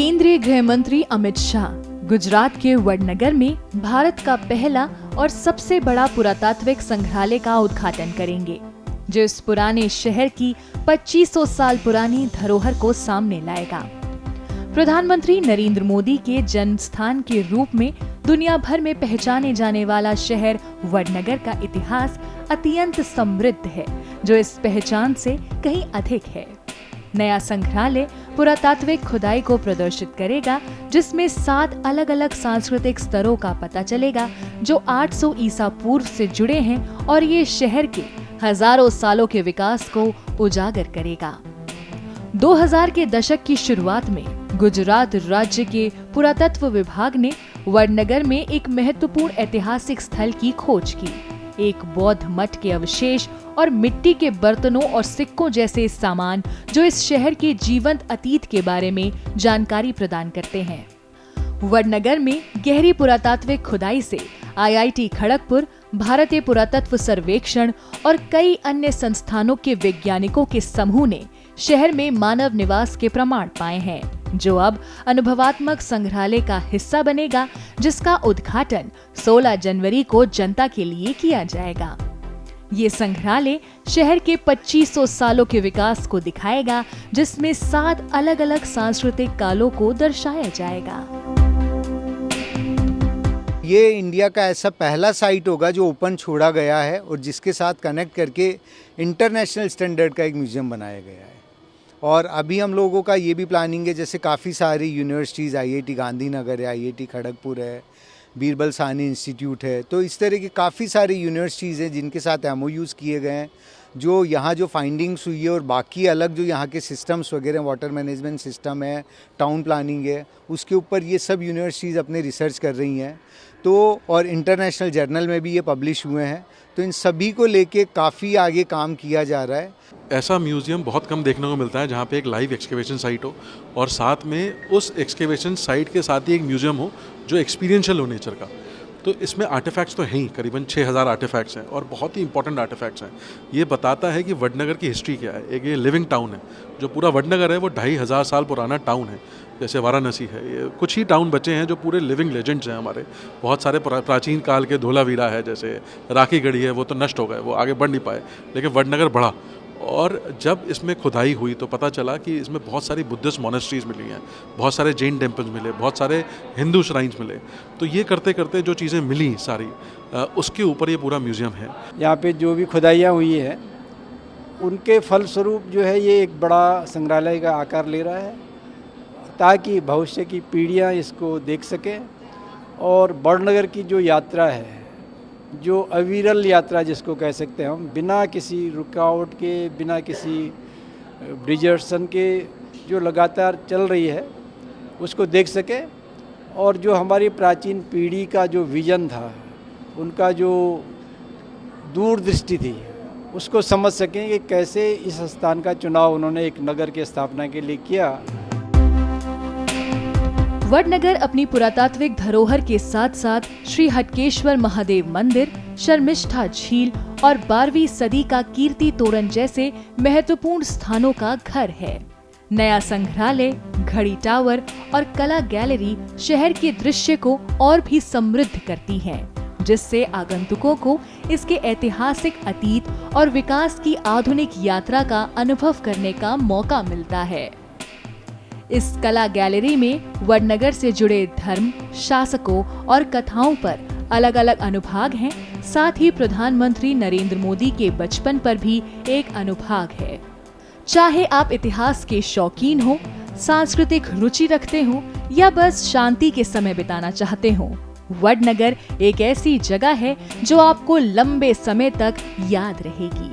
केंद्रीय गृह मंत्री अमित शाह गुजरात के वडनगर में भारत का पहला और सबसे बड़ा पुरातात्विक संग्रहालय का उद्घाटन करेंगे, जो इस पुराने शहर की 2500 साल पुरानी धरोहर को सामने लाएगा। प्रधानमंत्री नरेंद्र मोदी के जन्म स्थान के रूप में दुनिया भर में पहचाने जाने वाला शहर वडनगर का इतिहास अत्यंत समृद्ध है, जो इस पहचान से कहीं अधिक है। नया संग्रहालय पुरातात्विक खुदाई को प्रदर्शित करेगा, जिसमें 7 अलग अलग सांस्कृतिक स्तरों का पता चलेगा जो 800 ईसा पूर्व से जुड़े हैं और ये शहर के हजारों सालों के विकास को उजागर करेगा। 2000 के दशक की शुरुआत में गुजरात राज्य के पुरातत्व विभाग ने वडनगर में एक महत्वपूर्ण ऐतिहासिक स्थल की खोज की। एक बौद्ध मठ के अवशेष और मिट्टी के बर्तनों और सिक्कों जैसे सामान जो इस शहर के जीवंत अतीत के बारे में जानकारी प्रदान करते हैं। वडनगर में गहरी पुरातात्विक खुदाई से IIT खड़गपुर, भारतीय पुरातत्व सर्वेक्षण और कई अन्य संस्थानों के वैज्ञानिकों के समूह ने शहर में मानव निवास के प्रमाण पाए हैं, जो अब अनुभवात्मक संग्रहालय का हिस्सा बनेगा, जिसका उद्घाटन 16 जनवरी को जनता के लिए किया जाएगा। ये संग्रहालय शहर के 2500 सालों के विकास को दिखाएगा, जिसमें 7 अलग अलग सांस्कृतिक कालों को दर्शाया जाएगा। ये इंडिया का ऐसा पहला साइट होगा जो ओपन छोड़ा गया है और जिसके साथ कनेक्ट करके इंटरनेशनल स्टैंडर्ड का एक म्यूजियम बनाया गया है। और अभी हम लोगों का ये भी प्लानिंग है, जैसे काफ़ी सारी यूनिवर्सिटीज़, IIT गांधीनगर है, IIT खड़गपुर है, बीरबल साहनी इंस्टीट्यूट है, तो इस तरह की काफ़ी सारी यूनिवर्सिटीज़ हैं जिनके साथ MOUs किए गए हैं, जो यहाँ जो फाइंडिंग्स हुई है और बाकी अलग जो यहाँ के सिस्टम्स वगैरह, वाटर मैनेजमेंट सिस्टम है, टाउन प्लानिंग है, उसके ऊपर ये सब यूनिवर्सिटीज़ अपने रिसर्च कर रही हैं। तो और इंटरनेशनल जर्नल में भी ये पब्लिश हुए हैं, तो इन सभी को लेके काफ़ी आगे काम किया जा रहा है। ऐसा म्यूज़ियम बहुत कम देखने को मिलता है जहाँ पे एक लाइव एक्सकेवेशन साइट हो और साथ में उस एक्सकेवेशन साइट के साथ ही एक म्यूज़ियम हो जो एक्सपीरियंशियल हो नेचर का। तो इसमें आर्टिफैक्ट्स तो हैं ही, करीबन 6000 आर्टिफैक्ट्स हैं और बहुत ही इंपॉर्टेंट आर्टिफैक्ट्स हैं। ये बताता है कि वडनगर की हिस्ट्री क्या है। एक ये लिविंग टाउन है, जो पूरा वडनगर है वो 2500 साल पुराना टाउन है। जैसे वाराणसी है, ये कुछ ही टाउन बचे हैं जो पूरे लिविंग लेजेंड्स हैं हमारे। बहुत सारे प्राचीन काल के धोलावीरा है, जैसे राखी गढ़ी है, वो तो नष्ट हो गए, वो आगे बढ़ नहीं पाए, लेकिन वडनगर बढ़ा। और जब इसमें खुदाई हुई तो पता चला कि इसमें बहुत सारी बुद्धिस्ट मोनेस्ट्रीज मिली हैं, बहुत सारे जैन टेम्पल्स मिले, बहुत सारे हिंदू श्राइन्स मिले। तो ये करते करते जो चीज़ें मिली सारी, उसके ऊपर ये पूरा म्यूज़ियम है। यहाँ पे जो भी खुदाइयाँ हुई है उनके फलस्वरूप जो है ये एक बड़ा संग्रहालय का आकार ले रहा है, ताकि भविष्य की पीढ़ियाँ इसको देख सकें। और वडनगर की जो यात्रा है, जो अविरल यात्रा जिसको कह सकते हैं हम, बिना किसी रुकावट के, बिना किसी डिजर्शन के जो लगातार चल रही है, उसको देख सके। और जो हमारी प्राचीन पीढ़ी का जो विज़न था, उनका जो दूरदृष्टि थी, उसको समझ सकें कि कैसे इस स्थान का चुनाव उन्होंने एक नगर की स्थापना के लिए किया। वडनगर अपनी पुरातात्विक धरोहर के साथ साथ श्री हटकेश्वर महादेव मंदिर, शर्मिष्ठा झील और 12वीं सदी का कीर्ति तोरण जैसे महत्वपूर्ण स्थानों का घर है। नया संग्रहालय, घड़ी टावर और कला गैलरी शहर के दृश्य को और भी समृद्ध करती हैं, जिससे आगंतुकों को इसके ऐतिहासिक अतीत और विकास की आधुनिक यात्रा का अनुभव करने का मौका मिलता है। इस कला गैलरी में वडनगर से जुड़े धर्म, शासकों और कथाओं पर अलग अलग अनुभाग हैं। साथ ही प्रधानमंत्री नरेंद्र मोदी के बचपन पर भी एक अनुभाग है। चाहे आप इतिहास के शौकीन हो, सांस्कृतिक रुचि रखते हो या बस शांति के समय बिताना चाहते हो, वडनगर एक ऐसी जगह है जो आपको लंबे समय तक याद रहेगी।